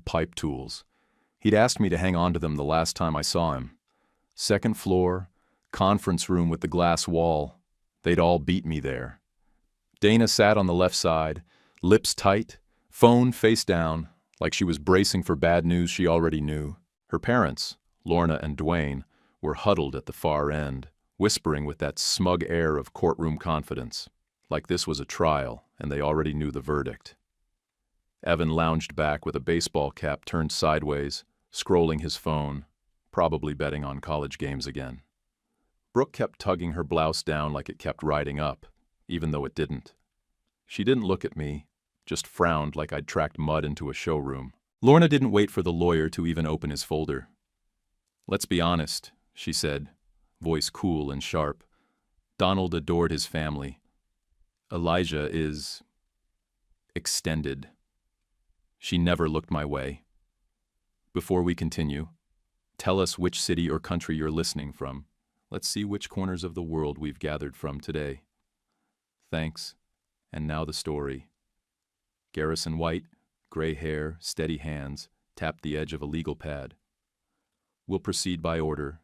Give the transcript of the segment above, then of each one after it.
pipe tools. He'd asked me to hang on to them the last time I saw him. Second floor, conference room with the glass wall. They'd all beat me there. Dana sat on the left side, lips tight, phone face down, like she was bracing for bad news she already knew. Her parents, Lorna and Dwayne, were huddled at the far end, whispering with that smug air of courtroom confidence, like this was a trial and they already knew the verdict. Evan lounged back with a baseball cap turned sideways, scrolling his phone, probably betting on college games again. Brooke kept tugging her blouse down like it kept riding up, even though it didn't. She didn't look at me, just frowned like I'd tracked mud into a showroom. Lorna didn't wait for the lawyer to even open his folder. "Let's be honest," she said, voice cool and sharp. "Donald adored his family. Elijah is extended." She never looked my way. "Before we continue, tell us which city or country you're listening from. Let's see which corners of the world we've gathered from today." "Thanks. And now the story." Garrison White, gray hair, steady hands, tapped the edge of a legal pad. "We'll proceed by order.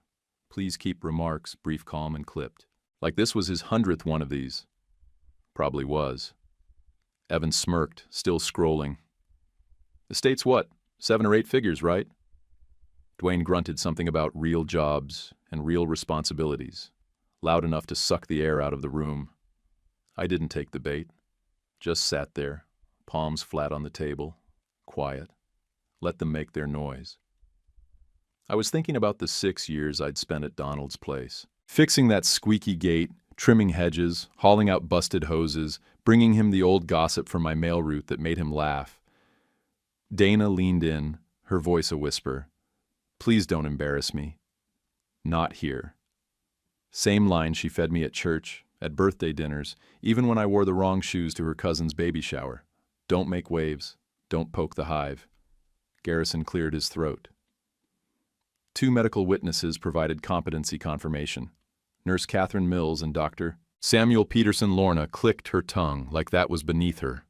Please keep remarks brief, calm, and clipped." Like this was his 100th one of these. Probably was. Evan smirked, still scrolling. "Estate's what? 7 or 8 figures, right?" Dwayne grunted something about real jobs and real responsibilities, loud enough to suck the air out of the room. I didn't take the bait. Just sat there, palms flat on the table, quiet. Let them make their noise. I was thinking about the 6 years I'd spent at Donald's place. Fixing that squeaky gate, trimming hedges, hauling out busted hoses, bringing him the old gossip from my mail route that made him laugh. Dana leaned in, her voice a whisper. "Please don't embarrass me. Not here." Same line she fed me at church, at birthday dinners, even when I wore the wrong shoes to her cousin's baby shower. "Don't make waves. Don't poke the hive." Garrison cleared his throat. 2 medical witnesses provided competency confirmation. Nurse Catherine Mills and Dr. Samuel Peterson. Lorna clicked her tongue like that was beneath her.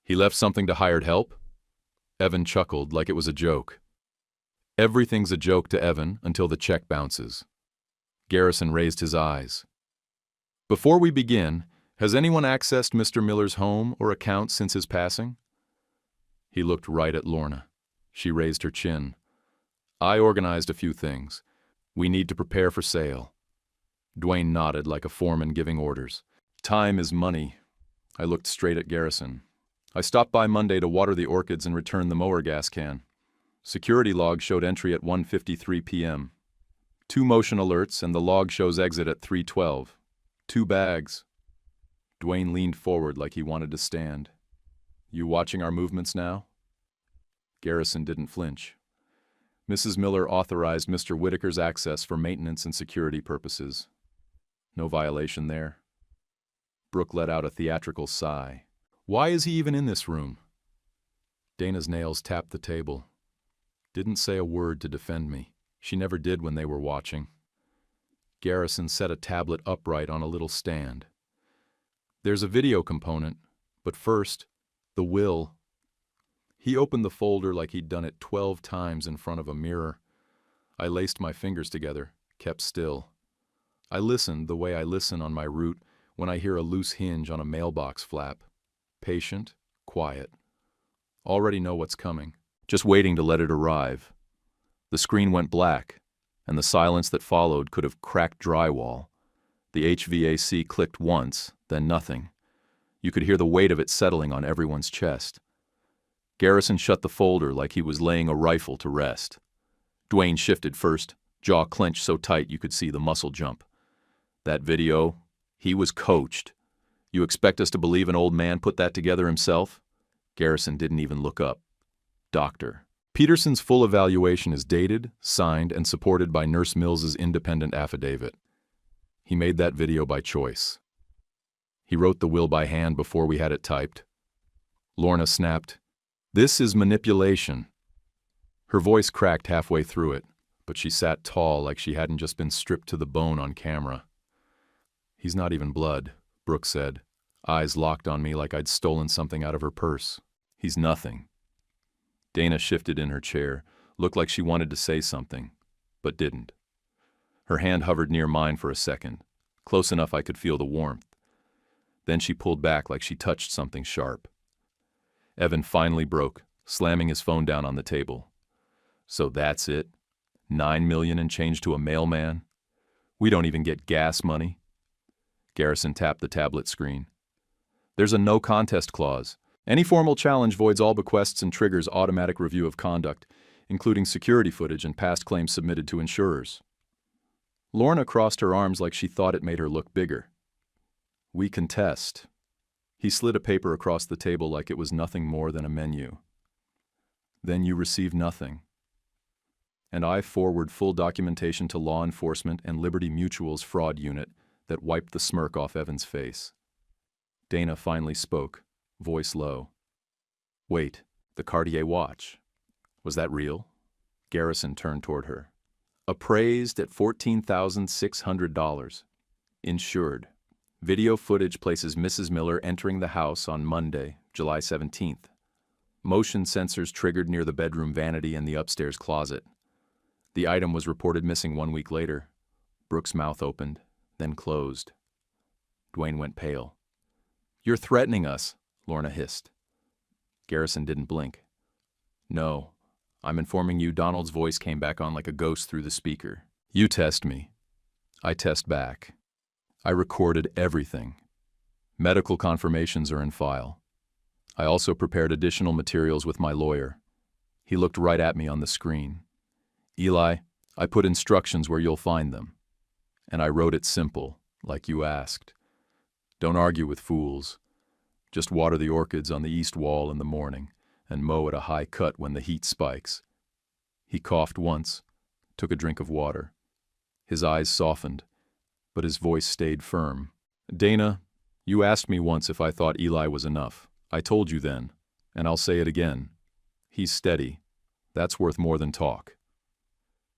"He left something to hired help?" Evan chuckled like it was a joke. Everything's a joke to Evan until the check bounces. Garrison raised his eyes. "Before we begin, has anyone accessed Mr. Miller's home or account since his passing?" He looked right at Lorna. She raised her chin. "I organized a few things. We need to prepare for sale." Dwayne nodded like a foreman giving orders. "Time is money." I looked straight at Garrison. "I stopped by Monday to water the orchids and return the mower gas can. Security log showed entry at 1:53 p.m. 2 motion alerts and the log shows exit at 3:12. 2 bags. Dwayne leaned forward like he wanted to stand. "You watching our movements now?" Garrison didn't flinch. "Mrs. Miller authorized Mr. Whitaker's access for maintenance and security purposes. No violation there." Brooke let out a theatrical sigh. "Why is he even in this room?" Dana's nails tapped the table. Didn't say a word to defend me. She never did when they were watching. Garrison set a tablet upright on a little stand. "There's a video component, but first, the will." He opened the folder like he'd done it 12 times in front of a mirror. I laced my fingers together, kept still. I listened the way I listen on my route when I hear a loose hinge on a mailbox flap. Patient, quiet. Already know what's coming, just waiting to let it arrive. The screen went black, and the silence that followed could have cracked drywall. The HVAC clicked once, then nothing. You could hear the weight of it settling on everyone's chest. Garrison shut the folder like he was laying a rifle to rest. Dwayne shifted first, jaw clenched so tight you could see the muscle jump. "That video, he was coached. You expect us to believe an old man put that together himself?" Garrison didn't even look up. "Doctor." Peterson's full evaluation is dated, signed, and supported by Nurse Mills's independent affidavit. He made that video by choice. He wrote the will by hand before we had it typed. Lorna snapped, "This is manipulation." Her voice cracked halfway through it, but she sat tall like she hadn't just been stripped to the bone on camera. "He's not even blood," Brooke said, eyes locked on me like I'd stolen something out of her purse. "He's nothing." Dana shifted in her chair, looked like she wanted to say something, but didn't. Her hand hovered near mine for a second, close enough I could feel the warmth. Then she pulled back like she touched something sharp. Evan finally broke, slamming his phone down on the table. So that's it? $9 million and change to a mailman? We don't even get gas money? Garrison tapped the tablet screen. There's a no contest clause. Any formal challenge voids all bequests and triggers automatic review of conduct, including security footage and past claims submitted to insurers. Lorna crossed her arms like she thought it made her look bigger. We contest. He slid a paper across the table like it was nothing more than a menu. Then you receive nothing. And I forward full documentation to law enforcement and Liberty Mutual's fraud unit that wiped the smirk off Evan's face. Dana finally spoke, voice low. Wait, the Cartier watch. Was that real? Garrison turned toward her. Appraised at $14,600. Insured. Video footage places Mrs. Miller entering the house on Monday, July 17th. Motion sensors triggered near the bedroom vanity and the upstairs closet. The item was reported missing 1 week later. Brooke's mouth opened, then closed. Dwayne went pale. You're threatening us, Lorna hissed. Garrison didn't blink. No, I'm informing you Donald's voice came back on like a ghost through the speaker. You test me. I test back. I recorded everything. Medical confirmations are in file. I also prepared additional materials with my lawyer. He looked right at me on the screen. Eli, I put instructions where you'll find them. And I wrote it simple, like you asked. Don't argue with fools. Just water the orchids on the east wall in the morning and mow at a high cut when the heat spikes. He coughed once, took a drink of water. His eyes softened, but his voice stayed firm. Dana, you asked me once if I thought Eli was enough. I told you then, and I'll say it again. He's steady. That's worth more than talk.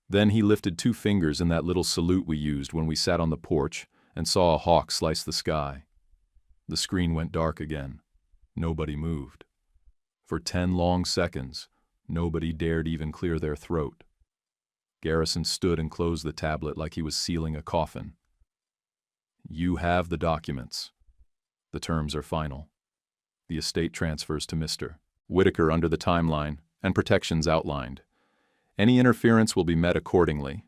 Then he lifted 2 fingers in that little salute we used when we sat on the porch and saw a hawk slice the sky. The screen went dark again. Nobody moved. For 10 long seconds, nobody dared even clear their throat. Garrison stood and closed the tablet like he was sealing a coffin. You have the documents. The terms are final. The estate transfers to Mr. Whitaker under the timeline and protections outlined. Any interference will be met accordingly.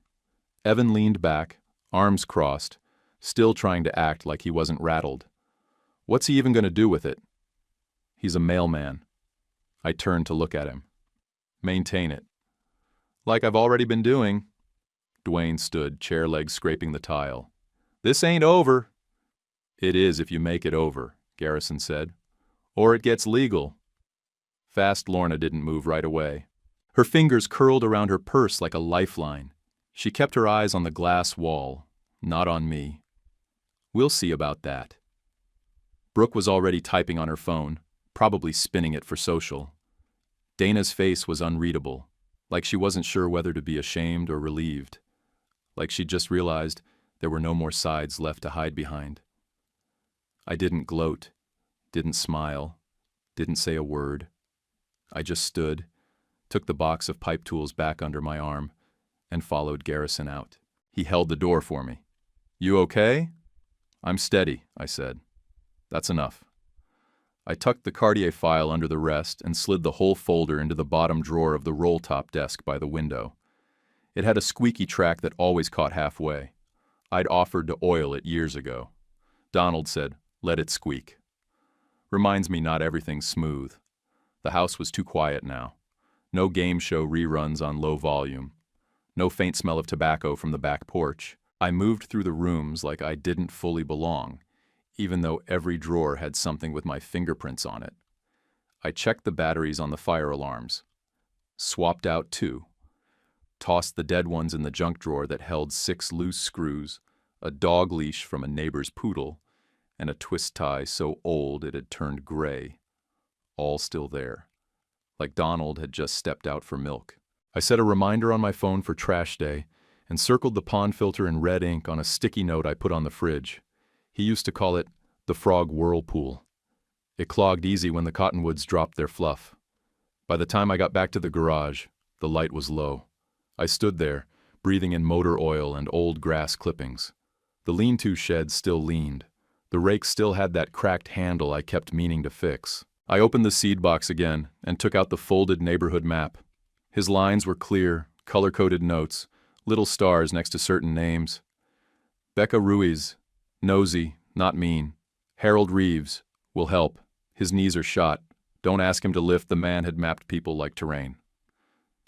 Evan leaned back, arms crossed, still trying to act like he wasn't rattled. What's he even going to do with it? He's a mailman. I turned to look at him. Maintain it. Like I've already been doing. Dwayne stood, chair legs scraping the tile. This ain't over. It is if you make it over, Garrison said. Or it gets legal. Fast Lorna didn't move right away. Her fingers curled around her purse like a lifeline. She kept her eyes on the glass wall, not on me. We'll see about that. Brooke was already typing on her phone, probably spinning it for social. Dana's face was unreadable, like she wasn't sure whether to be ashamed or relieved, like she'd just realized there were no more sides left to hide behind. I didn't gloat, didn't smile, didn't say a word. I just stood, took the box of pipe tools back under my arm, and followed Garrison out. He held the door for me. You okay? I'm steady, I said. That's enough. I tucked the Cartier file under the rest and slid the whole folder into the bottom drawer of the roll-top desk by the window. It had a squeaky track that always caught halfway. I'd offered to oil it years ago. Donald said, let it squeak. Reminds me not everything's smooth. The house was too quiet now. No game show reruns on low volume. No faint smell of tobacco from the back porch. I moved through the rooms like I didn't fully belong, even though every drawer had something with my fingerprints on it. I checked the batteries on the fire alarms. Swapped out 2. Tossed the dead ones in the junk drawer that held 6 loose screws, a dog leash from a neighbor's poodle, and a twist tie so old it had turned gray. All still there, like Donald had just stepped out for milk. I set a reminder on my phone for trash day and circled the pond filter in red ink on a sticky note I put on the fridge. He used to call it the frog whirlpool. It clogged easy when the cottonwoods dropped their fluff. By the time I got back to the garage, the light was low. I stood there, breathing in motor oil and old grass clippings. The lean-to shed still leaned. The rake still had that cracked handle I kept meaning to fix. I opened the seed box again and took out the folded neighborhood map. His lines were clear, color-coded notes, little stars next to certain names. Becca Ruiz, nosy, not mean. Harold Reeves, will help. His knees are shot. Don't ask him to lift, the man had mapped people like terrain.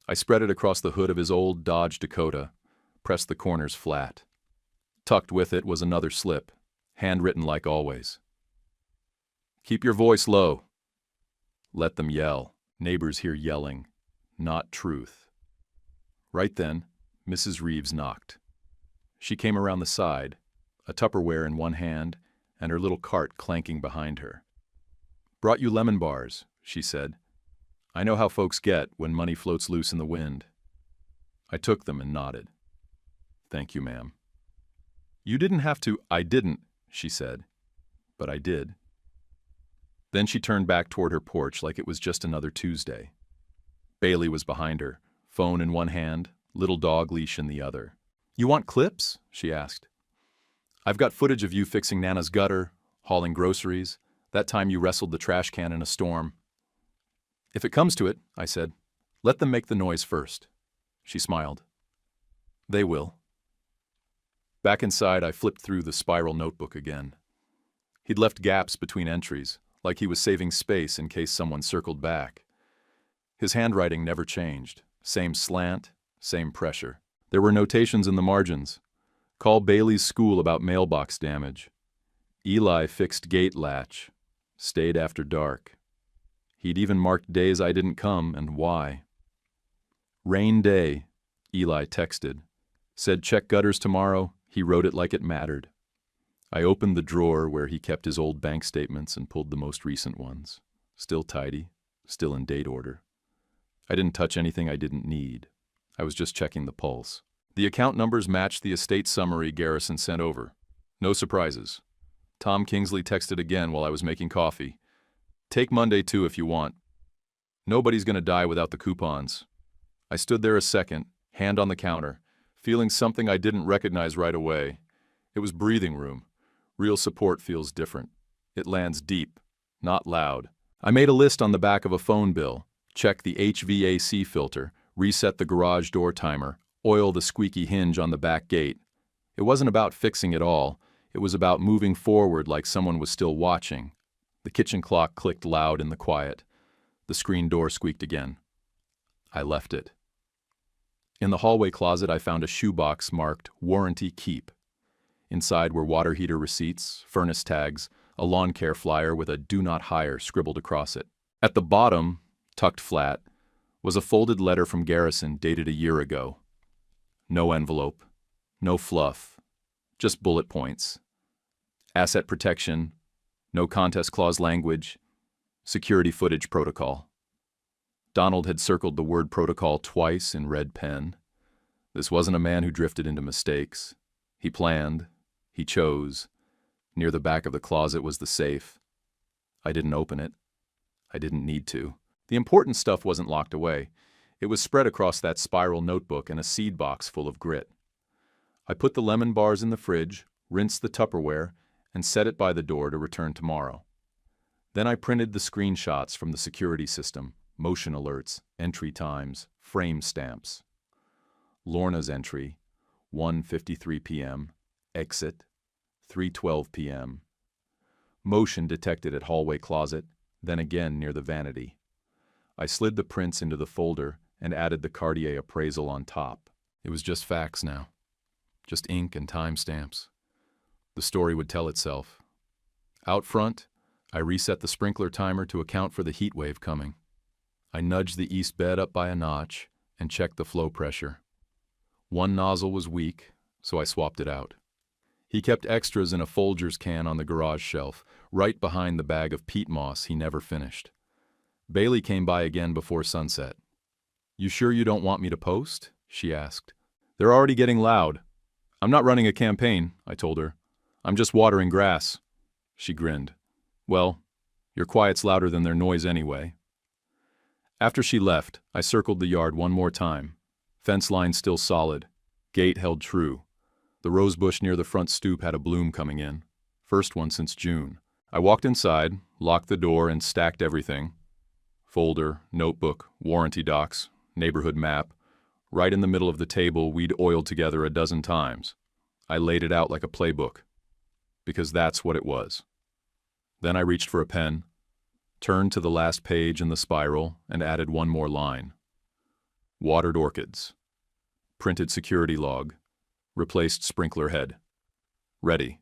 I spread it across the hood of his old Dodge Dakota, pressed the corners flat. Tucked with it was another slip, handwritten like always. Keep your voice low. Let them yell. Neighbors hear yelling, not truth. Right then, Mrs. Reeves knocked. She came around the side, a Tupperware in one hand and her little cart clanking behind her. Brought you lemon bars, she said. I know how folks get when money floats loose in the wind. I took them and nodded. Thank you, ma'am. You didn't have to. I didn't, she said. But I did. Then she turned back toward her porch like it was just another Tuesday. Bailey was behind her, phone in one hand, little dog leash in the other. You want clips? She asked. I've got footage of you fixing Nana's gutter, hauling groceries, that time you wrestled the trash can in a storm. If it comes to it, I said, let them make the noise first. She smiled. They will. Back inside, I flipped through the spiral notebook again. He'd left gaps between entries, like he was saving space in case someone circled back. His handwriting never changed. Same slant, same pressure. There were notations in the margins. Call Bailey's school about mailbox damage. Eli fixed gate latch. Stayed after dark. He'd even marked days I didn't come and why. Rain day, Eli texted. Said check gutters tomorrow. He wrote it like it mattered. I opened the drawer where he kept his old bank statements and pulled the most recent ones. Still tidy, still in date order. I didn't touch anything I didn't need. I was just checking the pulse. The account numbers matched the estate summary Garrison sent over. No surprises. Tom Kingsley texted again while I was making coffee. Take Monday too if you want. Nobody's gonna die without the coupons. I stood there a second, hand on the counter, feeling something I didn't recognize right away. It was breathing room. Real support feels different. It lands deep, not loud. I made a list on the back of a phone bill, check the HVAC filter, reset the garage door timer, oil the squeaky hinge on the back gate. It wasn't about fixing it all. It was about moving forward like someone was still watching. The kitchen clock clicked loud in the quiet. The screen door squeaked again. I left it. In the hallway closet, I found a shoebox marked Warranty Keep. Inside were water heater receipts, furnace tags, a lawn care flyer with a Do Not Hire scribbled across it. At the bottom, tucked flat, was a folded letter from Garrison dated a year ago. No envelope, no fluff, just bullet points. Asset protection, no contest clause language, security footage protocol. Donald had circled the word protocol twice in red pen. This wasn't a man who drifted into mistakes. He planned. He chose. Near the back of the closet was the safe. I didn't open it. I didn't need to. The important stuff wasn't locked away. It was spread across that spiral notebook in a seed box full of grit. I put the lemon bars in the fridge, rinsed the Tupperware, and set it by the door to return tomorrow. Then I printed the screenshots from the security system, motion alerts, entry times, frame stamps. Lorna's entry, 1:53 p.m., exit, 3:12 p.m. Motion detected at hallway closet, then again near the vanity. I slid the prints into the folder and added the Cartier appraisal on top. It was just facts now. Just ink and timestamps. The story would tell itself. Out front, I reset the sprinkler timer to account for the heat wave coming. I nudged the east bed up by a notch and checked the flow pressure. One nozzle was weak, so I swapped it out. He kept extras in a Folgers can on the garage shelf, right behind the bag of peat moss he never finished. Bailey came by again before sunset. You sure you don't want me to post? She asked. They're already getting loud. I'm not running a campaign, I told her. I'm just watering grass. She grinned. Well, your quiet's louder than their noise anyway. After she left, I circled the yard one more time. Fence line still solid. Gate held true. The rose bush near the front stoop had a bloom coming in. First one since June. I walked inside, locked the door, and stacked everything. Folder, notebook, warranty docs, neighborhood map. Right in the middle of the table we'd oiled together a dozen times. I laid it out like a playbook. Because that's what it was. Then I reached for a pen, turned to the last page in the spiral, and added one more line. Watered orchids. Printed security log. Replaced sprinkler head. Ready.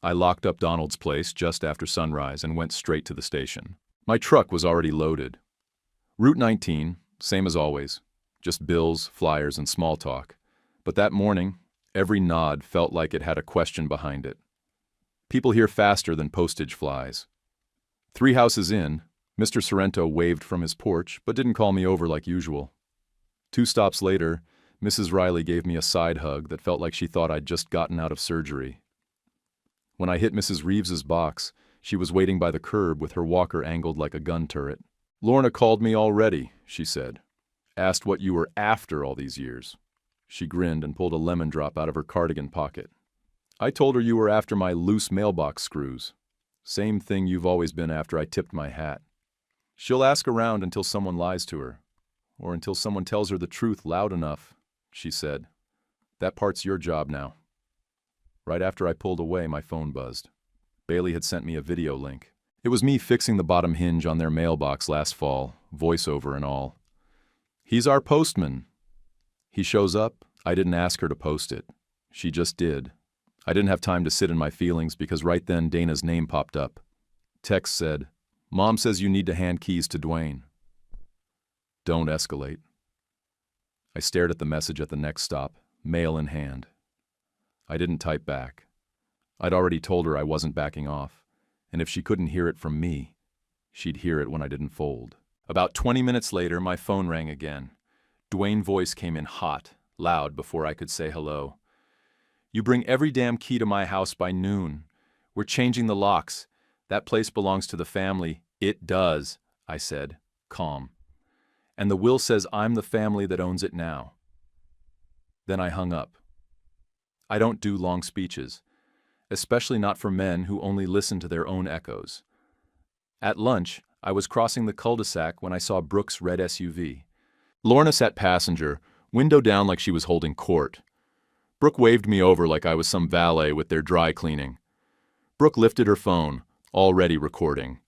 I locked up Donald's place just after sunrise and went straight to the station. My truck was already loaded. Route 19, same as always. Just bills, flyers, and small talk. But that morning, every nod felt like it had a question behind it. People hear faster than postage flies. 3 houses in, Mr. Sorrento waved from his porch, but didn't call me over like usual. 2 stops later, Mrs. Riley gave me a side hug that felt like she thought I'd just gotten out of surgery. When I hit Mrs. Reeves's box, she was waiting by the curb with her walker angled like a gun turret. "Lorna called me already," she said. "Asked what you were after all these years." She grinned and pulled a lemon drop out of her cardigan pocket. "I told her you were after my loose mailbox screws. Same thing you've always been after I tipped my hat. She'll ask around until someone lies to her, or until someone tells her the truth loud enough," she said. "That part's your job now." Right after I pulled away, my phone buzzed. Bailey had sent me a video link. It was me fixing the bottom hinge on their mailbox last fall, voiceover and all. "He's our postman." He shows up. I didn't ask her to post it. She just did. I didn't have time to sit in my feelings because right then Dana's name popped up. Text said, "Mom says you need to hand keys to Dwayne." Don't escalate. I stared at the message at the next stop, mail in hand. I didn't type back. I'd already told her I wasn't backing off, and if she couldn't hear it from me, she'd hear it when I didn't fold. About 20 minutes later, my phone rang again. Dwayne's voice came in hot, loud before I could say hello. "You bring every damn key to my house by noon. We're changing the locks. That place belongs to the family." "It does," I said, calm. "And the will says I'm the family that owns it now." Then I hung up. I don't do long speeches, especially not for men who only listen to their own echoes. At lunch, I was crossing the cul-de-sac when I saw Brooke's red SUV. Lorna sat passenger, window down like she was holding court. Brooke waved me over like I was some valet with their dry cleaning. Brooke lifted her phone, already recording.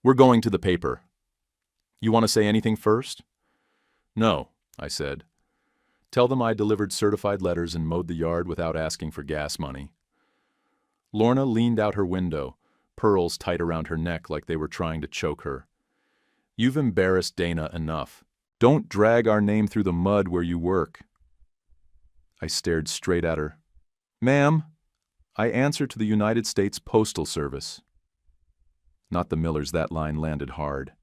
"We're going to the paper. You want to say anything first?" "No," I said. "Tell them I delivered certified letters and mowed the yard without asking for gas money." Lorna leaned out her window, pearls tight around her neck like they were trying to choke her. "You've embarrassed Dana enough. Don't drag our name through the mud where you work." I stared straight at her. "Ma'am, I answer to the United States Postal Service." Not the Millers, that line landed hard.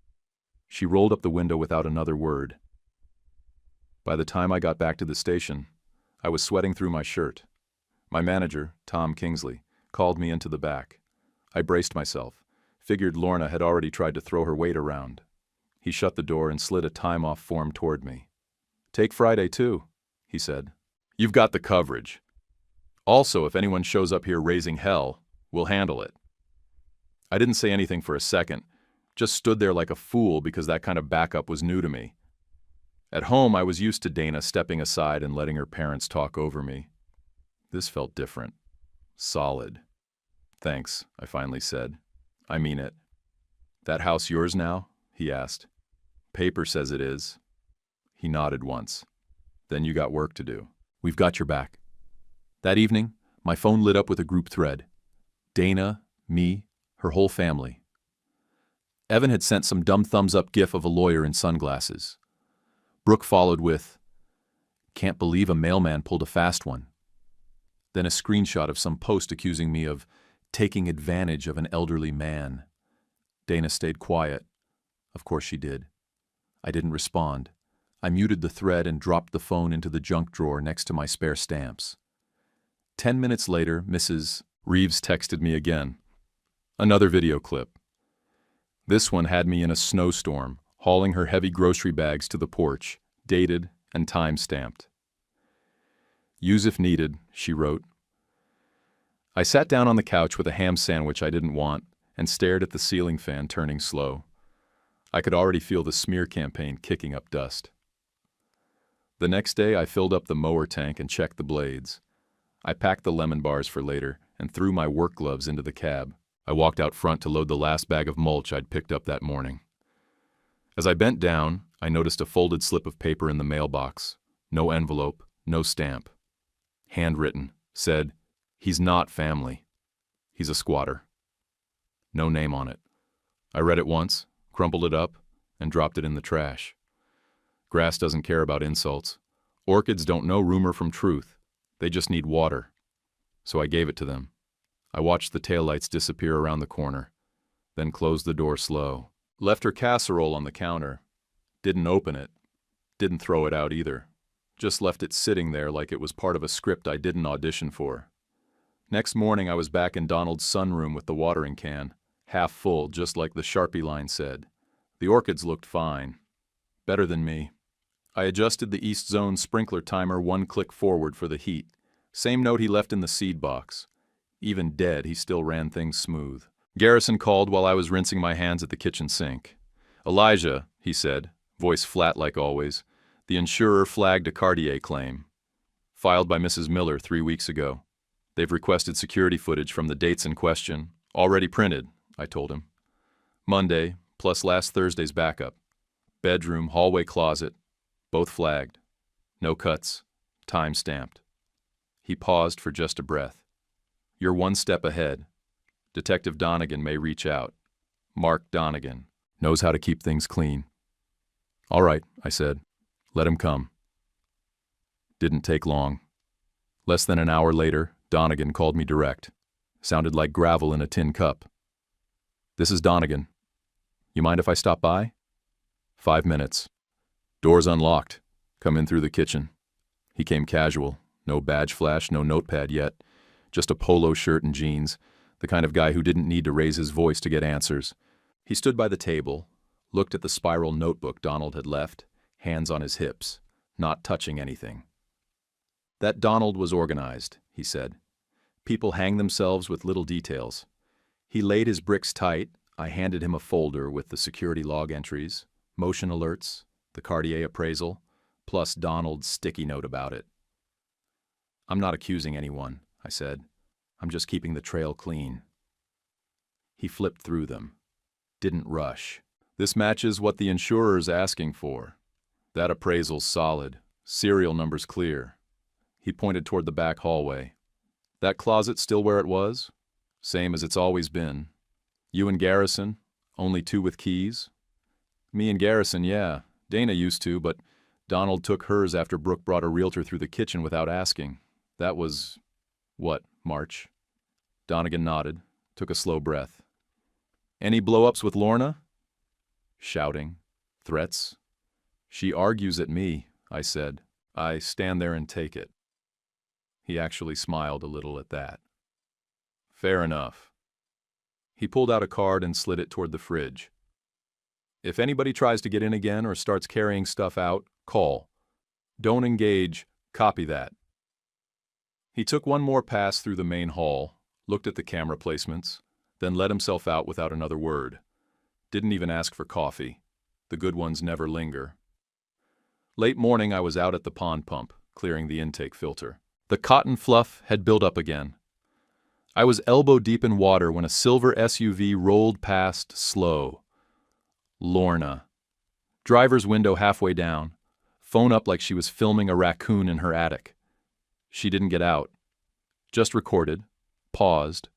She rolled up the window without another word. By the time I got back to the station, I was sweating through my shirt. My manager, Tom Kingsley, called me into the back. I braced myself, figured Lorna had already tried to throw her weight around. He shut the door and slid a time-off form toward me. "Take Friday, too," he said. "You've got the coverage. Also, if anyone shows up here raising hell, we'll handle it." I didn't say anything for a second, just stood there like a fool because that kind of backup was new to me. At home, I was used to Dana stepping aside and letting her parents talk over me. This felt different. Solid. "Thanks," I finally said. "I mean it." "That house yours now?" he asked. "Paper says it is." He nodded once. "Then you got work to do. We've got your back." That evening, my phone lit up with a group thread. Dana, me, her whole family. Evan had sent some dumb thumbs-up gif of a lawyer in sunglasses. Brooke followed with, "Can't believe a mailman pulled a fast one." Then a screenshot of some post accusing me of taking advantage of an elderly man. Dana stayed quiet. Of course she did. I didn't respond. I muted the thread and dropped the phone into the junk drawer next to my spare stamps. 10 minutes later, Mrs. Reeves texted me again. Another video clip. This one had me in a snowstorm, hauling her heavy grocery bags to the porch, dated and time-stamped. "Use if needed," she wrote. I sat down on the couch with a ham sandwich I didn't want and stared at the ceiling fan turning slow. I could already feel the smear campaign kicking up dust. The next day, I filled up the mower tank and checked the blades. I packed the lemon bars for later and threw my work gloves into the cab. I walked out front to load the last bag of mulch I'd picked up that morning. As I bent down, I noticed a folded slip of paper in the mailbox. No envelope, no stamp. Handwritten, said, "He's not family. He's a squatter." No name on it. I read it once, crumpled it up, and dropped it in the trash. Grass doesn't care about insults. Orchids don't know rumor from truth. They just need water. So I gave it to them. I watched the taillights disappear around the corner, then closed the door slow. Left her casserole on the counter. Didn't open it. Didn't throw it out either. Just left it sitting there like it was part of a script I didn't audition for. Next morning I was back in Donald's sunroom with the watering can, half full, just like the Sharpie line said. The orchids looked fine. Better than me. I adjusted the East Zone sprinkler timer 1 click forward for the heat. Same note he left in the seed box. Even dead, he still ran things smooth. Garrison called while I was rinsing my hands at the kitchen sink. "Elijah," he said, voice flat like always, "the insurer flagged a Cartier claim. Filed by Mrs. Miller 3 weeks ago. They've requested security footage from the dates in question. Already printed," I told him. "Monday, plus last Thursday's backup. Bedroom, hallway closet, both flagged. No cuts, time stamped." He paused for just a breath. "You're one step ahead. Detective Donegan may reach out. Mark Donegan. Knows how to keep things clean." "All right," I said. "Let him come." Didn't take long. Less than an hour later, Donegan called me direct. Sounded like gravel in a tin cup. "This is Donegan. You mind if I stop by?" 5 minutes. "Door's unlocked. Come in through the kitchen." He came casual. No badge flash, no notepad yet. Just a polo shirt and jeans. The kind of guy who didn't need to raise his voice to get answers. He stood by the table, looked at the spiral notebook Donald had left, hands on his hips, not touching anything. "That Donald was organized," he said. "People hang themselves with little details." He laid his bricks tight. I handed him a folder with the security log entries, motion alerts, the Cartier appraisal, plus Donald's sticky note about it. "I'm not accusing anyone," I said. "I'm just keeping the trail clean." He flipped through them. Didn't rush. "This matches what the insurer's asking for. That appraisal's solid. Serial number's clear." He pointed toward the back hallway. "That closet still where it was? Same as it's always been. You and Garrison? Only 2 with keys?" "Me and Garrison, yeah. Dana used to, but Donald took hers after Brooke brought a realtor through the kitchen without asking. That was, what, March?" Donegan nodded, took a slow breath. "Any blow-ups with Lorna?" Shouting. Threats. "She argues at me," I said. "I stand there and take it." He actually smiled a little at that. "Fair enough." He pulled out a card and slid it toward the fridge. "If anybody tries to get in again or starts carrying stuff out, call. Don't engage, copy that." He took one more pass through the main hall, looked at the camera placements, then let himself out without another word. Didn't even ask for coffee. The good ones never linger. Late morning I was out at the pond pump, clearing the intake filter. The cotton fluff had built up again. I was elbow deep in water when a silver SUV rolled past slow. Lorna. Driver's window halfway down. Phone up like she was filming a raccoon in her attic. She didn't get out. Just recorded, paused,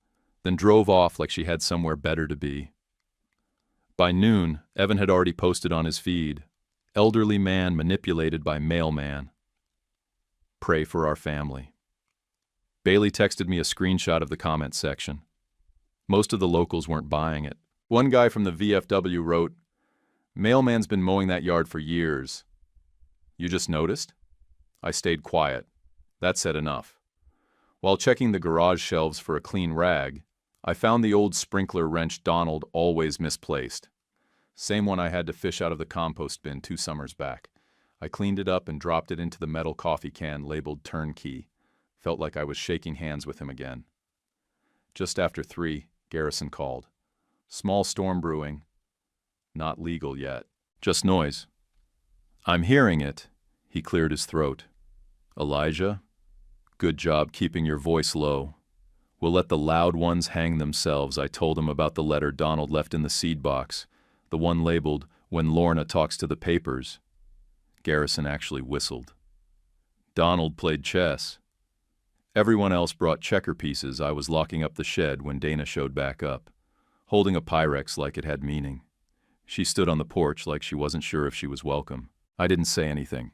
then drove off like she had somewhere better to be. By noon, Evan had already posted on his feed, "Elderly man manipulated by mailman. Pray for our family." Bailey texted me a screenshot of the comment section. Most of the locals weren't buying it. One guy from the VFW wrote, "Mailman's been mowing that yard for years. You just noticed?" I stayed quiet. That said enough. While checking the garage shelves for a clean rag, I found the old sprinkler wrench Donald always misplaced. Same one I had to fish out of the compost bin 2 summers back. I cleaned it up and dropped it into the metal coffee can labeled Turnkey. Felt like I was shaking hands with him again. Just after 3, Garrison called. Small storm brewing. Not legal yet. Just noise. I'm hearing it. He cleared his throat. Elijah, good job keeping your voice low. We'll let the loud ones hang themselves. I told him about the letter Donald left in the seed box, the one labeled, When Lorna Talks to the Papers. Garrison actually whistled. Donald played chess. Everyone else brought checker pieces. I was locking up the shed when Dana showed back up, holding a Pyrex like it had meaning. She stood on the porch like she wasn't sure if she was welcome. I didn't say anything.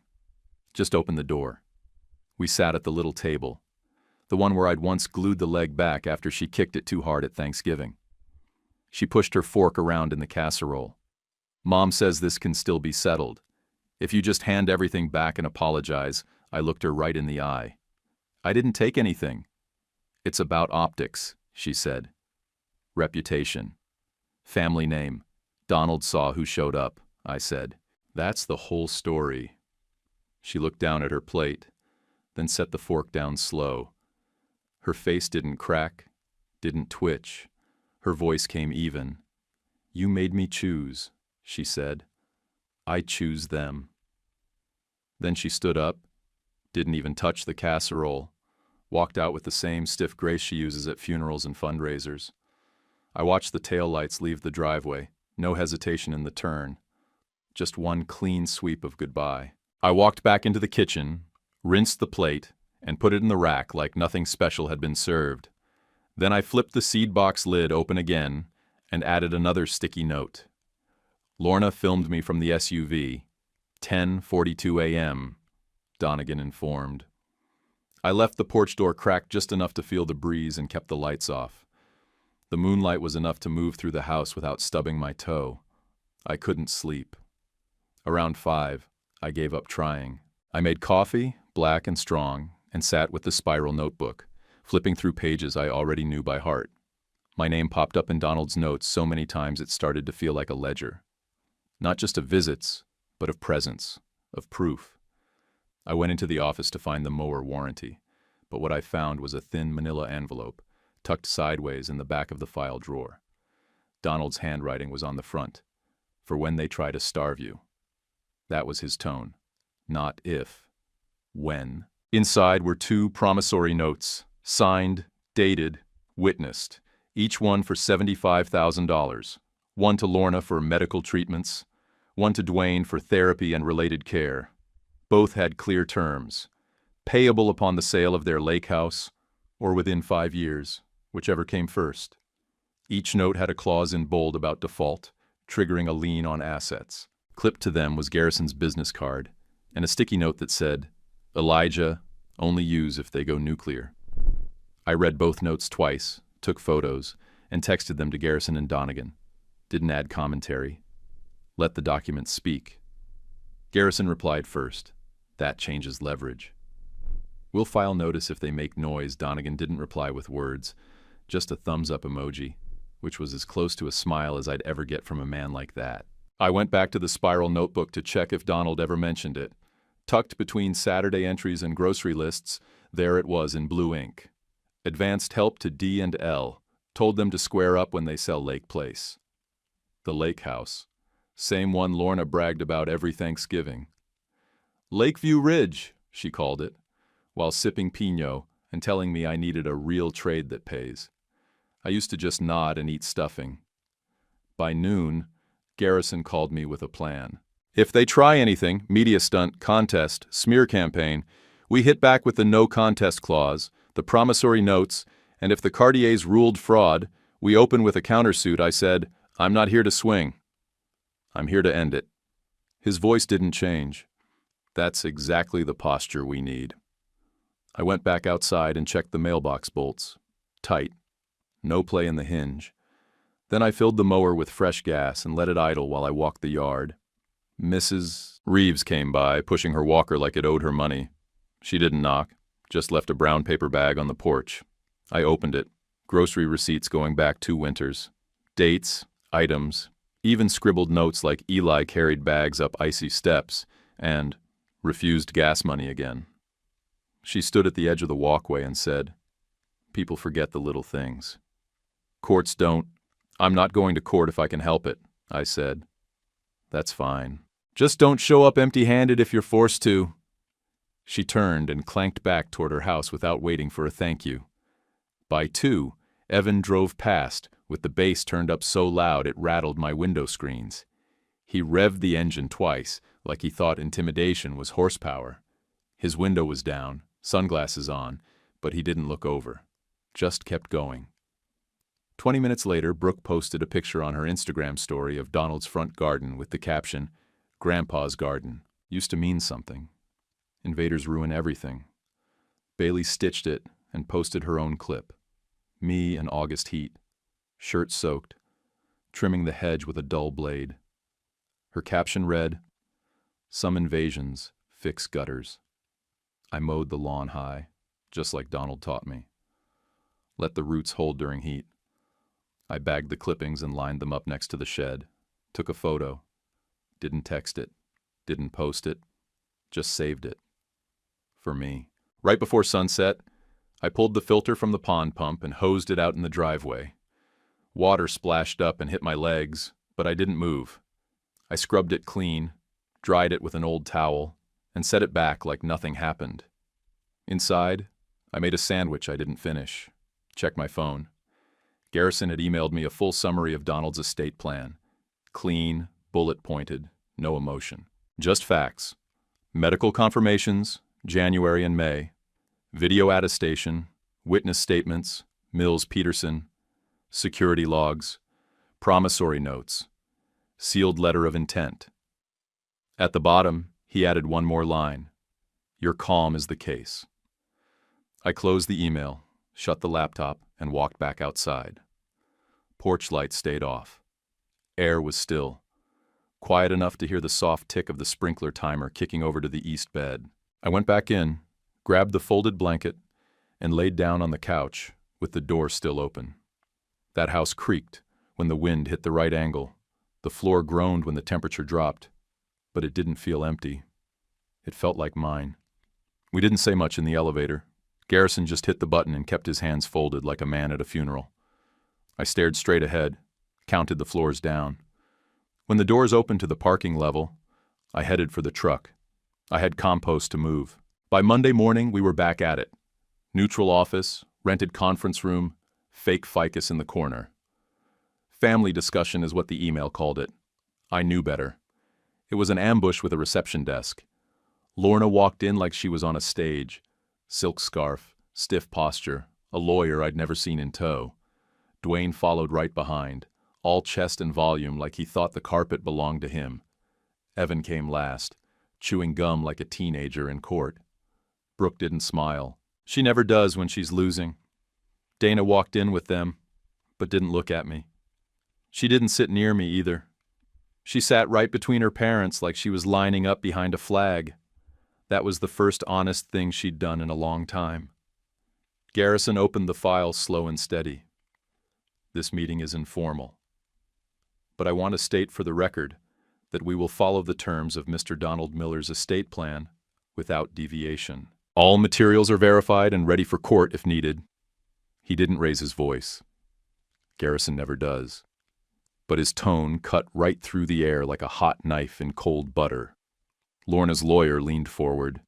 Just opened the door. We sat at the little table, the one where I'd once glued the leg back after she kicked it too hard at Thanksgiving. She pushed her fork around in the casserole. Mom says this can still be settled. If you just hand everything back and apologize, I looked her right in the eye. I didn't take anything. It's about optics, she said. Reputation. Family name. Donald saw who showed up, I said. That's the whole story. She looked down at her plate, then set the fork down slow. Her face didn't crack, didn't twitch. Her voice came even. You made me choose, she said. I choose them. Then she stood up, didn't even touch the casserole, walked out with the same stiff grace she uses at funerals and fundraisers. I watched the taillights leave the driveway, no hesitation in the turn. Just one clean sweep of goodbye. I walked back into the kitchen, rinsed the plate, and put it in the rack like nothing special had been served. Then I flipped the seed box lid open again and added another sticky note. Lorna filmed me from the SUV. 10:42 a.m., Donegan informed. I left the porch door cracked just enough to feel the breeze and kept the lights off. The moonlight was enough to move through the house without stubbing my toe. I couldn't sleep. Around 5, I gave up trying. I made coffee, black and strong, and sat with the spiral notebook, flipping through pages I already knew by heart. My name popped up in Donald's notes so many times it started to feel like a ledger. Not just of visits, but of presence, of proof. I went into the office to find the mower warranty, but what I found was a thin manila envelope, tucked sideways in the back of the file drawer. Donald's handwriting was on the front, for when they try to starve you. That was his tone. Not if, when. Inside were 2 promissory notes, signed, dated, witnessed, each one for $75,000. One to Lorna for medical treatments, one to Dwayne for therapy and related care. Both had clear terms, payable upon the sale of their lake house, or within 5 years, whichever came first. Each note had a clause in bold about default, triggering a lien on assets. Clipped to them was Garrison's business card, and a sticky note that said, Elijah, only use if they go nuclear. I read both notes twice, took photos, and texted them to Garrison and Donegan. Didn't add commentary. Let the documents speak. Garrison replied first. That changes leverage. We'll file notice if they make noise. Donegan didn't reply with words, just a thumbs-up emoji, which was as close to a smile as I'd ever get from a man like that. I went back to the spiral notebook to check if Donald ever mentioned it. Tucked between Saturday entries and grocery lists, there it was in blue ink. Advanced help to D and L. Told them to square up when they sell Lake Place. The lake house. Same one Lorna bragged about every Thanksgiving. Lakeview Ridge, she called it, while sipping Pinot and telling me I needed a real trade that pays. I used to just nod and eat stuffing. By noon, Garrison called me with a plan. If they try anything, media stunt, contest, smear campaign, we hit back with the no contest clause, the promissory notes, and if the Cartiers ruled fraud, we open with a countersuit. I said, I'm not here to swing. I'm here to end it. His voice didn't change. That's exactly the posture we need. I went back outside and checked the mailbox bolts. Tight. No play in the hinge. Then I filled the mower with fresh gas and let it idle while I walked the yard. Mrs. Reeves came by, pushing her walker like it owed her money. She didn't knock, just left a brown paper bag on the porch. I opened it. Grocery receipts going back 2 winters. Dates, items, He even scribbled notes like Eli carried bags up icy steps and refused gas money again. She stood at the edge of the walkway and said, "People forget the little things." "Courts don't. I'm not going to court if I can help it," I said. "That's fine. Just don't show up empty-handed if you're forced to." She turned and clanked back toward her house without waiting for a thank you. By 2, Evan drove past, with the bass turned up so loud it rattled my window screens. He revved the engine twice, like he thought intimidation was horsepower. His window was down, sunglasses on, but he didn't look over. Just kept going. 20 minutes later, Brooke posted a picture on her Instagram story of Donald's front garden with the caption, "Grandpa's garden. Used to mean something. Invaders ruin everything." Bailey stitched it and posted her own clip. Me in August heat, shirt soaked, trimming the hedge with a dull blade. Her caption read, "Some invasions fix gutters. I mowed the lawn high, just like Donald taught me. Let the roots hold during heat." I bagged the clippings and lined them up next to the shed. Took a photo. Didn't text it. Didn't post it. Just saved it. For me. Right before sunset, I pulled the filter from the pond pump and hosed it out in the driveway. Water splashed up and hit my legs, but I didn't move. I scrubbed it clean, dried it with an old towel, and set it back like nothing happened. Inside, I made a sandwich I didn't finish. Checked my phone. Garrison had emailed me a full summary of Donald's estate plan. Clean, bullet-pointed, no emotion. Just facts. Medical confirmations, January and May. Video attestation, witness statements, Mills-Peterson, security logs, promissory notes, sealed letter of intent. At the bottom, he added one more line. "Your calm is the case." I closed the email, shut the laptop, and walked back outside. Porch lights stayed off. Air was still, quiet enough to hear the soft tick of the sprinkler timer kicking over to the east bed. I went back in, grabbed the folded blanket, and laid down on the couch with the door still open. That house creaked when the wind hit the right angle. The floor groaned when the temperature dropped, but it didn't feel empty. It felt like mine. We didn't say much in the elevator. Garrison just hit the button and kept his hands folded like a man at a funeral. I stared straight ahead, counted the floors down. When the doors opened to the parking level, I headed for the truck. I had compost to move. By Monday morning, we were back at it. Neutral office, rented conference room, fake ficus in the corner. Family discussion is what the email called it. I knew better. It was an ambush with a reception desk. Lorna walked in like she was on a stage. Silk scarf, stiff posture, a lawyer I'd never seen in tow. Dwayne followed right behind, all chest and volume like he thought the carpet belonged to him. Evan came last, chewing gum like a teenager in court. Brooke didn't smile. She never does when she's losing. Dana walked in with them, but didn't look at me. She didn't sit near me either. She sat right between her parents like she was lining up behind a flag. That was the first honest thing she'd done in a long time. Garrison opened the file slow and steady. "This meeting is informal. But I want to state for the record that we will follow the terms of Mr. Donald Miller's estate plan without deviation. All materials are verified and ready for court if needed." He didn't raise his voice. Garrison never does. But his tone cut right through the air like a hot knife in cold butter. Lorna's lawyer leaned forward.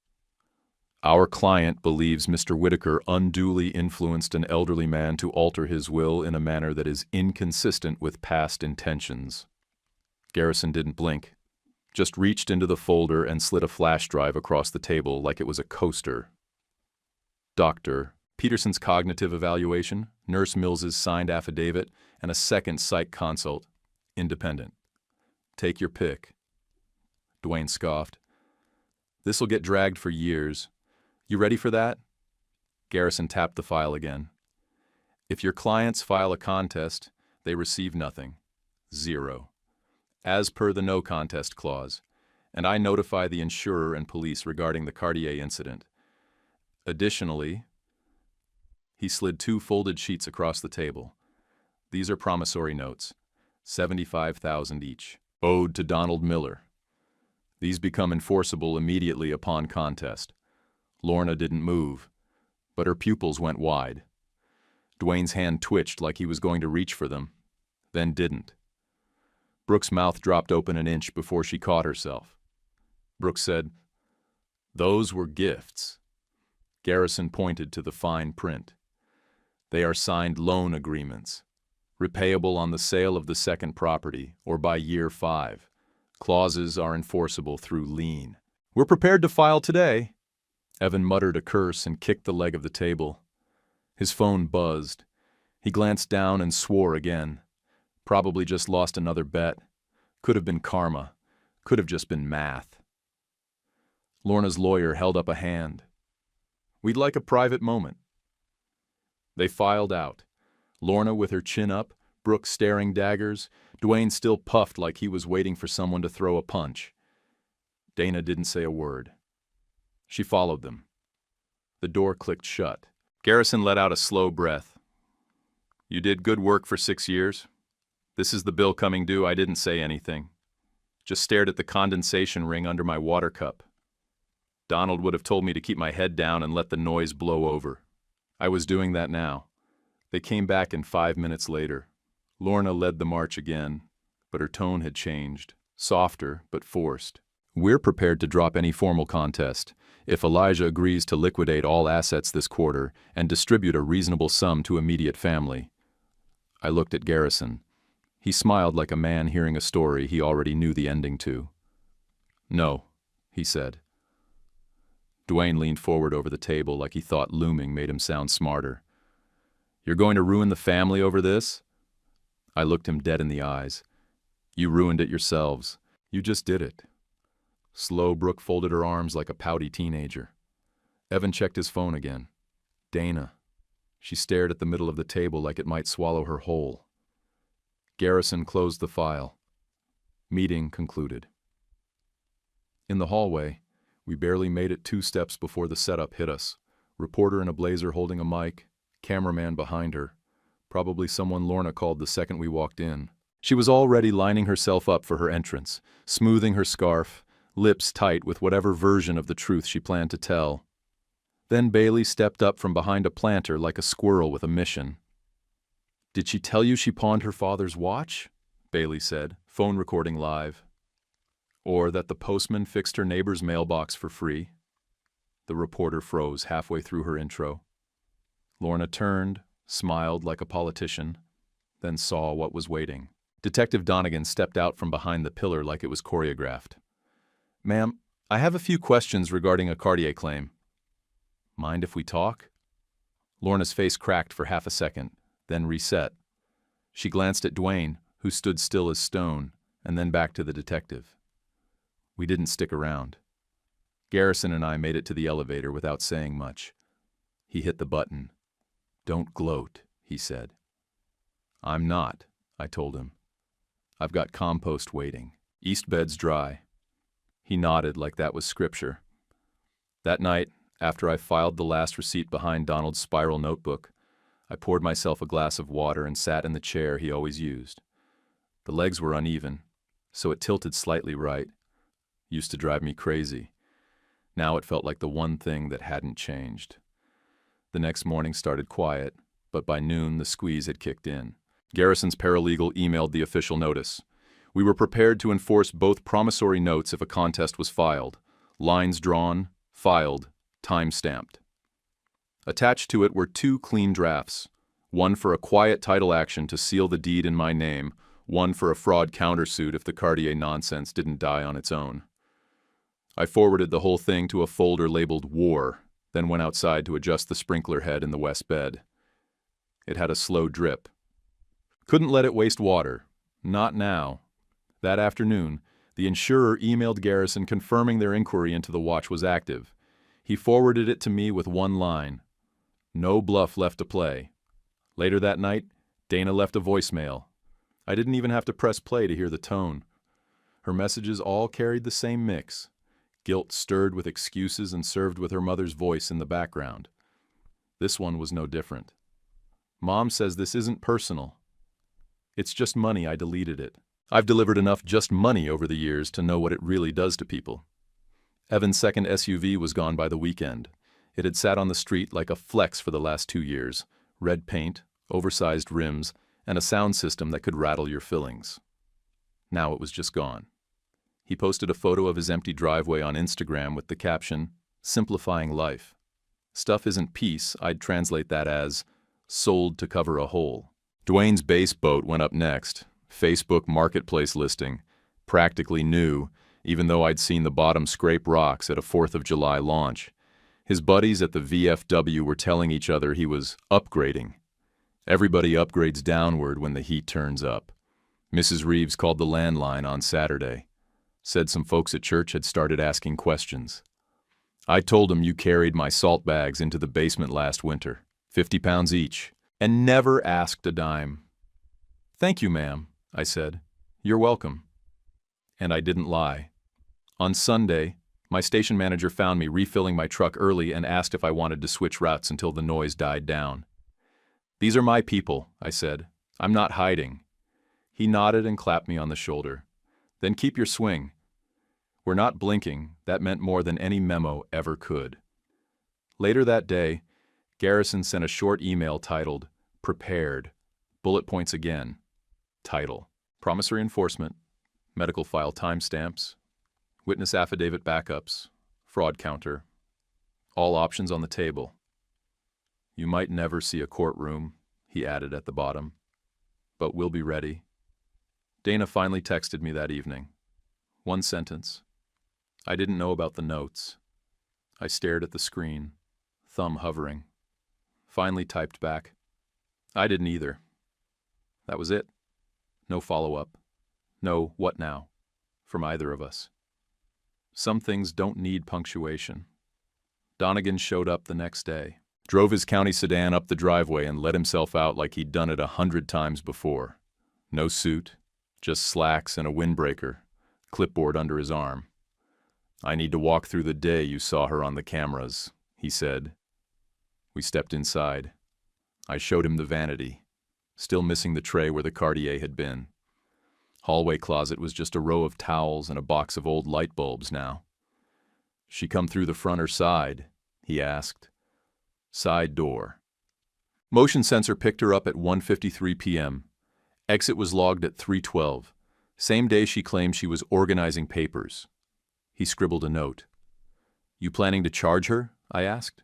"Our client believes Mr. Whitaker unduly influenced an elderly man to alter his will in a manner that is inconsistent with past intentions." Garrison didn't blink, just reached into the folder and slid a flash drive across the table like it was a coaster. "Dr. Peterson's cognitive evaluation, Nurse Mills's signed affidavit, and a second psych consult. Independent. Take your pick." Dwayne scoffed. "This'll get dragged for years. You ready for that?" Garrison tapped the file again. "If your clients file a contest, they receive nothing. 0. As per the no contest clause, and I notify the insurer and police regarding the Cartier incident. Additionally," he slid 2 folded sheets across the table. "These are promissory notes. $75,000 each. Owed to Donald Miller. These become enforceable immediately upon contest. Lorna didn't move, but her pupils went wide. Dwayne's hand twitched like he was going to reach for them, then didn't. Brooke's mouth dropped open an inch before she caught herself. Brooke said, "Those were gifts." Garrison pointed to the fine print. "They are signed loan agreements, repayable on the sale of the second property or by year 5. Clauses are enforceable through lien." "We're prepared to file today." Evan muttered a curse and kicked the leg of the table. His phone buzzed. He glanced down and swore again. Probably just lost another bet. Could have been karma. Could have just been math. Lorna's lawyer held up a hand. "We'd like a private moment." They filed out. Lorna with her chin up, Brooke staring daggers, Dwayne still puffed like he was waiting for someone to throw a punch. Dana didn't say a word. She followed them. The door clicked shut. Garrison let out a slow breath. "You did good work for 6 years. This is the bill coming due. I didn't say anything. Just stared at the condensation ring under my water cup. Donald would have told me to keep my head down and let the noise blow over. I was doing that now." They came back in 5 minutes later. Lorna led the march again, but her tone had changed, softer but forced. "We're prepared to drop any formal contest if Elijah agrees to liquidate all assets this quarter and distribute a reasonable sum to immediate family." I looked at Garrison. He smiled like a man hearing a story he already knew the ending to. "No," he said. Dwayne leaned forward over the table like he thought looming made him sound smarter. "You're going to ruin the family over this?" I looked him dead in the eyes. "You ruined it yourselves. You just did it." Slow, Brooke folded her arms like a pouty teenager. Evan checked his phone again. Dana. She stared at the middle of the table like it might swallow her whole. Garrison closed the file. Meeting concluded. In the hallway, we barely made it 2 steps before the setup hit us. Reporter in a blazer holding a mic, cameraman behind her. Probably someone Lorna called the second we walked in. She was already lining herself up for her entrance, smoothing her scarf, lips tight with whatever version of the truth she planned to tell. Then Bailey stepped up from behind a planter like a squirrel with a mission. "Did she tell you she pawned her father's watch?" Bailey said, phone recording live. "Or that the postman fixed her neighbor's mailbox for free?" The reporter froze halfway through her intro. Lorna turned, smiled like a politician, then saw what was waiting. Detective Donegan stepped out from behind the pillar like it was choreographed. "Ma'am, I have a few questions regarding a Cartier claim." "Mind if we talk?" Lorna's face cracked for half a second, then reset. She glanced at Dwayne, who stood still as stone, and then back to the detective. We didn't stick around. Garrison and I made it to the elevator without saying much. He hit the button. "Don't gloat," he said. "I'm not," I told him. "I've got compost waiting. East bed's dry." He nodded like that was scripture. That night, after I filed the last receipt behind Donald's spiral notebook, I poured myself a glass of water and sat in the chair he always used. The legs were uneven, so it tilted slightly right. Used to drive me crazy. Now it felt like the one thing that hadn't changed. The next morning started quiet, but by noon the squeeze had kicked in. Garrison's paralegal emailed the official notice. We were prepared to enforce both promissory notes if a contest was filed. Lines drawn, filed, time-stamped. Attached to it were 2 clean drafts. One for a quiet title action to seal the deed in my name, one for a fraud countersuit if the Cartier nonsense didn't die on its own. I forwarded the whole thing to a folder labeled War, then went outside to adjust the sprinkler head in the west bed. It had a slow drip. Couldn't let it waste water. Not now. That afternoon, the insurer emailed Garrison confirming their inquiry into the watch was active. He forwarded it to me with one line. No bluff left to play. Later that night, Dana left a voicemail. I didn't even have to press play to hear the tone. Her messages all carried the same mix. Guilt stirred with excuses and served with her mother's voice in the background. This one was no different. Mom says this isn't personal. It's just money, I deleted it. I've delivered enough just money over the years to know what it really does to people. Evan's second SUV was gone by the weekend. It had sat on the street like a flex for the last 2 years. Red paint, oversized rims, and a sound system that could rattle your fillings. Now it was just gone. He posted a photo of his empty driveway on Instagram with the caption, "Simplifying life." Stuff isn't peace, I'd translate that as, sold to cover a hole. Dwayne's base boat went up next. Facebook Marketplace listing. Practically new, even though I'd seen the bottom scrape rocks at a 4th of July launch. His buddies at the VFW were telling each other he was upgrading. Everybody upgrades downward when the heat turns up. Mrs. Reeves called the landline on Saturday. Said some folks at church had started asking questions. I told them you carried my salt bags into the basement last winter, 50 pounds each, and never asked a dime. "Thank you, ma'am," I said. "You're welcome." And I didn't lie. On Sunday, my station manager found me refilling my truck early and asked if I wanted to switch routes until the noise died down. "These are my people," I said. "I'm not hiding." He nodded and clapped me on the shoulder. "Then keep your swing." We're not blinking, that meant more than any memo ever could. Later that day, Garrison sent a short email titled, "Prepared," bullet points again. Title, promissory enforcement, medical file timestamps, witness affidavit backups, fraud counter, all options on the table. "You might never see a courtroom," he added at the bottom, "but we'll be ready." Dana finally texted me that evening. One sentence. I didn't know about the notes. I stared at the screen, thumb hovering. Finally typed back, "I didn't either." That was it. No follow-up. No "what now?" from either of us. Some things don't need punctuation. Donegan showed up the next day, drove his county sedan up the driveway and let himself out like he'd done it 100 times before. No suit, just slacks and a windbreaker, clipboard under his arm. "I need to walk through the day you saw her on the cameras," he said. We stepped inside. I showed him the vanity, still missing the tray where the Cartier had been. Hallway closet was just a row of towels and a box of old light bulbs now. "She come through the front or side?" he asked. "Side door." Motion sensor picked her up at 1:53 p.m. Exit was logged at 3:12. Same day she claimed she was organizing papers. He scribbled a note. "You planning to charge her?" I asked.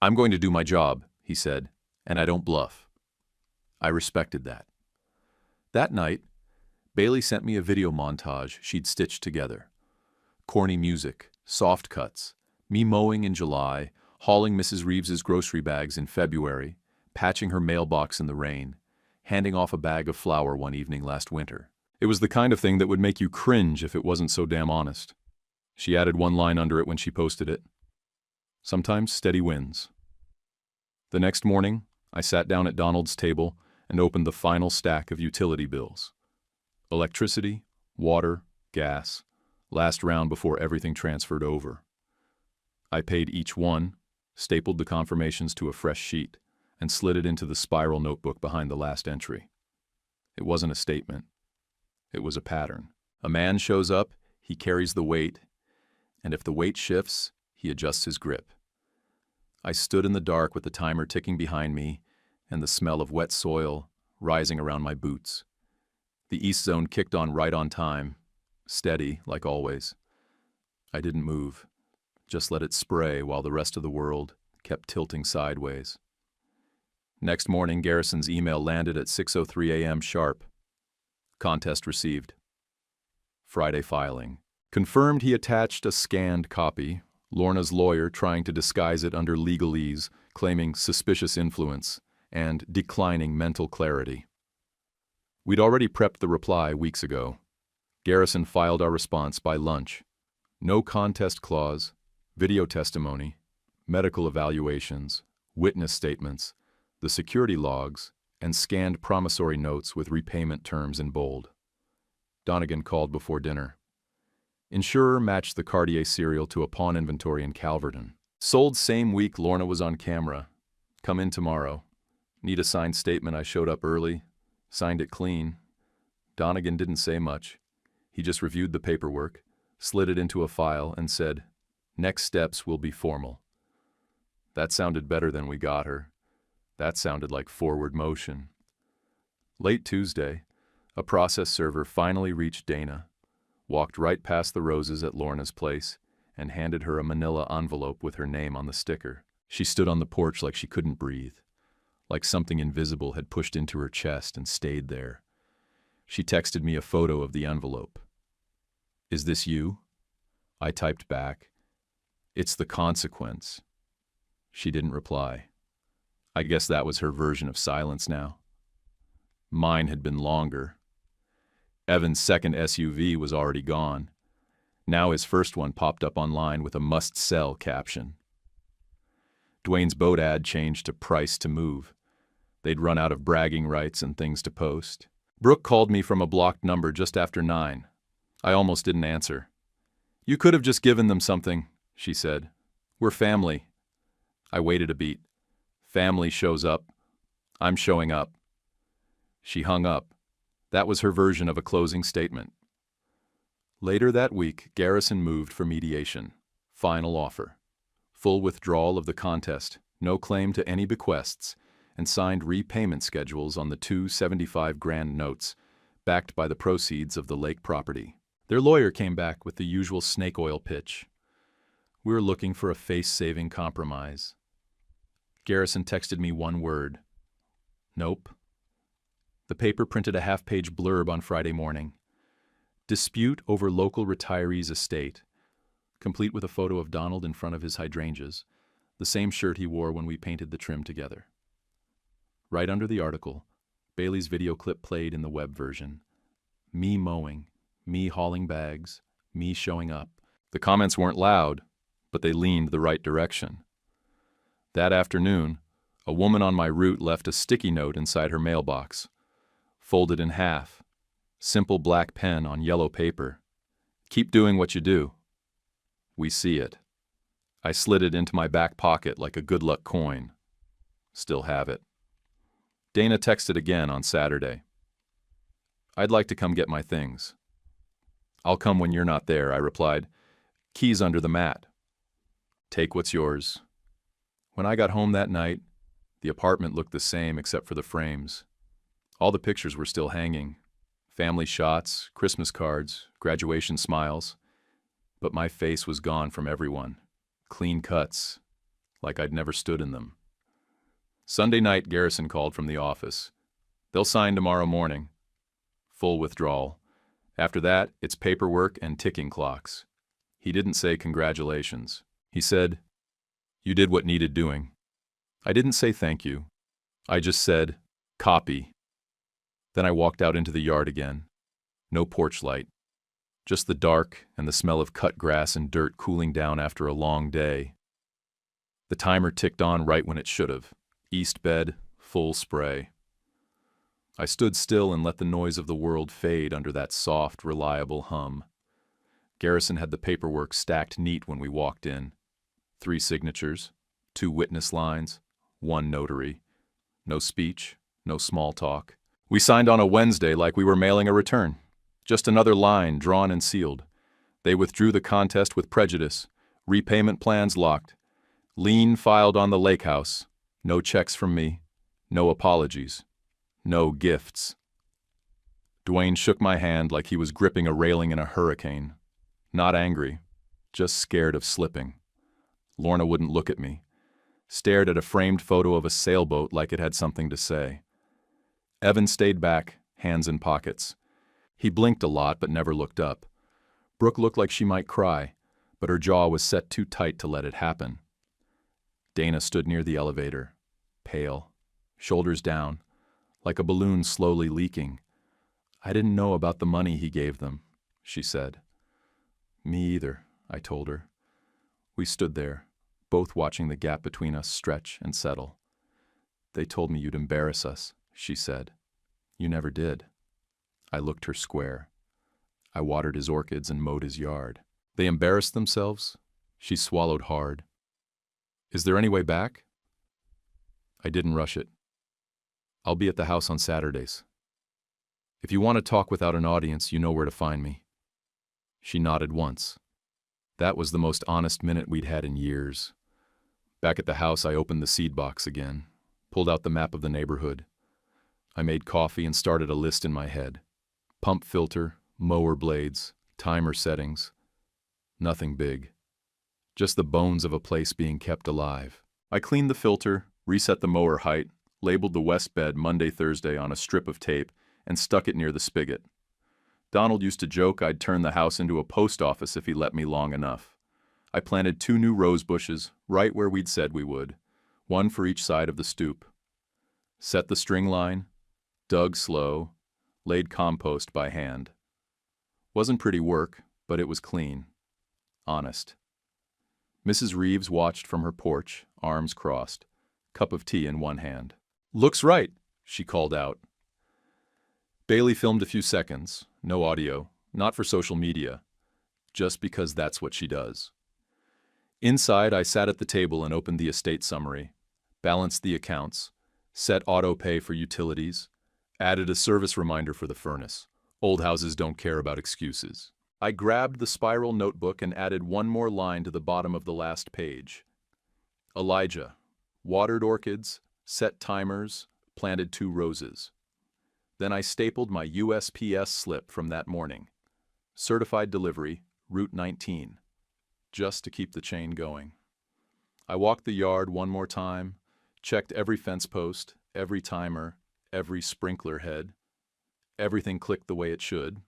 "I'm going to do my job," he said, "and I don't bluff." I respected that. That night, Bailey sent me a video montage she'd stitched together. Corny music, soft cuts, me mowing in July, hauling Mrs. Reeves's grocery bags in February, patching her mailbox in the rain, handing off a bag of flour one evening last winter. It was the kind of thing that would make you cringe if it wasn't so damn honest. She added one line under it when she posted it. "Sometimes steady wins." The next morning, I sat down at Donald's table and opened the final stack of utility bills. Electricity, water, gas, last round before everything transferred over. I paid each one, stapled the confirmations to a fresh sheet, and slid it into the spiral notebook behind the last entry. It wasn't a statement. It was a pattern. A man shows up, he carries the weight, and if the weight shifts, he adjusts his grip. I stood in the dark with the timer ticking behind me and the smell of wet soil rising around my boots. The east zone kicked on right on time, steady like always. I didn't move, just let it spray while the rest of the world kept tilting sideways. Next morning, Garrison's email landed at 6:03 a.m. sharp. Contest received. Friday filing. Confirmed he attached a scanned copy, Lorna's lawyer trying to disguise it under legalese, claiming suspicious influence and declining mental clarity. We'd already prepped the reply weeks ago. Garrison filed our response by lunch. No contest clause, video testimony, medical evaluations, witness statements, the security logs, and scanned promissory notes with repayment terms in bold. Donegan called before dinner. Insurer matched the Cartier serial to a pawn inventory in Calverton. Sold same week Lorna was on camera. Come in tomorrow. Need a signed statement I showed up early. Signed it clean. Donegan didn't say much. He just reviewed the paperwork, slid it into a file, and said, "Next steps will be formal." That sounded better than "we got her." That sounded like forward motion. Late Tuesday, a process server finally reached Dana, walked right past the roses at Lorna's place, and handed her a manila envelope with her name on the sticker. She stood on the porch like she couldn't breathe, like something invisible had pushed into her chest and stayed there. She texted me a photo of the envelope. "Is this you?" I typed back, "It's the consequence." She didn't reply. I guess that was her version of silence now. Mine had been longer. Evan's second SUV was already gone. Now his first one popped up online with a must-sell caption. Dwayne's boat ad changed to "price to move." They'd run out of bragging rights and things to post. Brooke called me from a blocked number just after 9. I almost didn't answer. "You could have just given them something," she said. "We're family." I waited a beat. Family shows up. I'm showing up. She hung up. That was her version of a closing statement. Later that week, Garrison moved for mediation. Final offer. Full withdrawal of the contest, no claim to any bequests, and signed repayment schedules on the two $75,000 notes, backed by the proceeds of the lake property. Their lawyer came back with the usual snake oil pitch. "We were looking for a face-saving compromise." Garrison texted me one word. "Nope." The paper printed a half-page blurb on Friday morning. Dispute over local retiree's estate, complete with a photo of Donald in front of his hydrangeas, the same shirt he wore when we painted the trim together. Right under the article, Bailey's video clip played in the web version. Me mowing, me hauling bags, me showing up. The comments weren't loud, but they leaned the right direction. That afternoon, a woman on my route left a sticky note inside her mailbox, folded in half, simple black pen on yellow paper. "Keep doing what you do. We see it." I slid it into my back pocket like a good luck coin. Still have it. Dana texted again on Saturday. "I'd like to come get my things." "I'll come when you're not there," I replied. "Keys under the mat." "Take what's yours." When I got home that night, the apartment looked the same except for the frames. All the pictures were still hanging. Family shots, Christmas cards, graduation smiles. But my face was gone from everyone. Clean cuts, like I'd never stood in them. Sunday night, Garrison called from the office. "They'll sign tomorrow morning." Full withdrawal. After that, it's paperwork and ticking clocks. He didn't say congratulations. He said, "You did what needed doing." I didn't say thank you. I just said, "Copy." Then I walked out into the yard again. No porch light. Just the dark and the smell of cut grass and dirt cooling down after a long day. The timer ticked on right when it should have. East bed, full spray. I stood still and let the noise of the world fade under that soft, reliable hum. Garrison had the paperwork stacked neat when we walked in. 3 signatures, 2 witness lines, 1 notary. No speech, no small talk. We signed on a Wednesday like we were mailing a return. Just another line drawn and sealed. They withdrew the contest with prejudice. Repayment plans locked. Lien filed on the lake house. No checks from me. No apologies. No gifts. Dwayne shook my hand like he was gripping a railing in a hurricane. Not angry, just scared of slipping. Lorna wouldn't look at me. Stared at a framed photo of a sailboat like it had something to say. Evan stayed back, hands in pockets. He blinked a lot but never looked up. Brooke looked like she might cry, but her jaw was set too tight to let it happen. Dana stood near the elevator, pale, shoulders down, like a balloon slowly leaking. "I didn't know about the money he gave them," she said. "Me either," I told her. We stood there, both watching the gap between us stretch and settle. "They told me you'd embarrass us," she said. "You never did." I looked her square. I watered his orchids and mowed his yard. "They embarrassed themselves?" She swallowed hard. "Is there any way back?" I didn't rush it. "I'll be at the house on Saturdays." If you want to talk without an audience, you know where to find me. She nodded once. That was the most honest minute we'd had in years. Back at the house, I opened the seed box again, pulled out the map of the neighborhood. I made coffee and started a list in my head. Pump filter, mower blades, timer settings. Nothing big. Just the bones of a place being kept alive. I cleaned the filter, reset the mower height, labeled the west bed Monday, Thursday on a strip of tape, and stuck it near the spigot. Donald used to joke I'd turn the house into a post office if he let me long enough. I planted 2 new rose bushes right where we'd said we would, one for each side of the stoop. Set the string line, dug slow, laid compost by hand. Wasn't pretty work, but it was clean. Honest. Mrs. Reeves watched from her porch, arms crossed, cup of tea in one hand. "Looks right," she called out. Bailey filmed a few seconds, no audio, not for social media, just because that's what she does. Inside, I sat at the table and opened the estate summary, balanced the accounts, set auto pay for utilities, added a service reminder for the furnace. Old houses don't care about excuses. I grabbed the spiral notebook and added one more line to the bottom of the last page. Elijah, watered orchids, set timers, planted 2 roses. Then I stapled my USPS slip from that morning. Certified delivery, Route 19. Just to keep the chain going. I walked the yard one more time, checked every fence post, every timer, every sprinkler head. Everything clicked the way it should.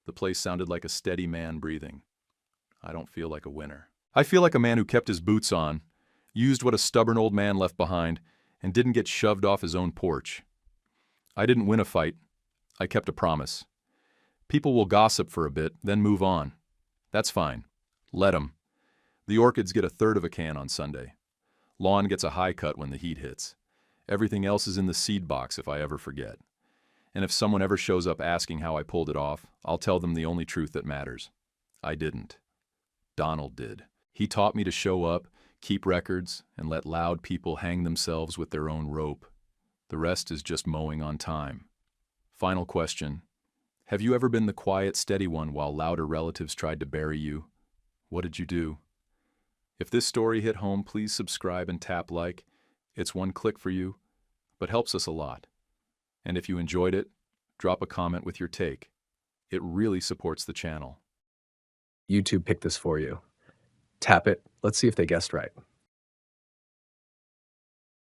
The place sounded like a steady man breathing. I don't feel like a winner. I feel like a man who kept his boots on, used what a stubborn old man left behind, and didn't get shoved off his own porch. I didn't win a fight. I kept a promise. People will gossip for a bit, then move on. That's fine. Let 'em. The orchids get 1/3 of a can on Sunday. Lawn gets a high cut when the heat hits. Everything else is in the seed box if I ever forget. And if someone ever shows up asking how I pulled it off, I'll tell them the only truth that matters. I didn't. Donald did. He taught me to show up, keep records, and let loud people hang themselves with their own rope. The rest is just mowing on time. Final question. Have you ever been the quiet, steady one while louder relatives tried to bury you? What did you do? If this story hit home, please subscribe and tap like. It's one click for you, but helps us a lot. And if you enjoyed it, drop a comment with your take. It really supports the channel. YouTube picked this for you. Tap it. Let's see if they guessed right.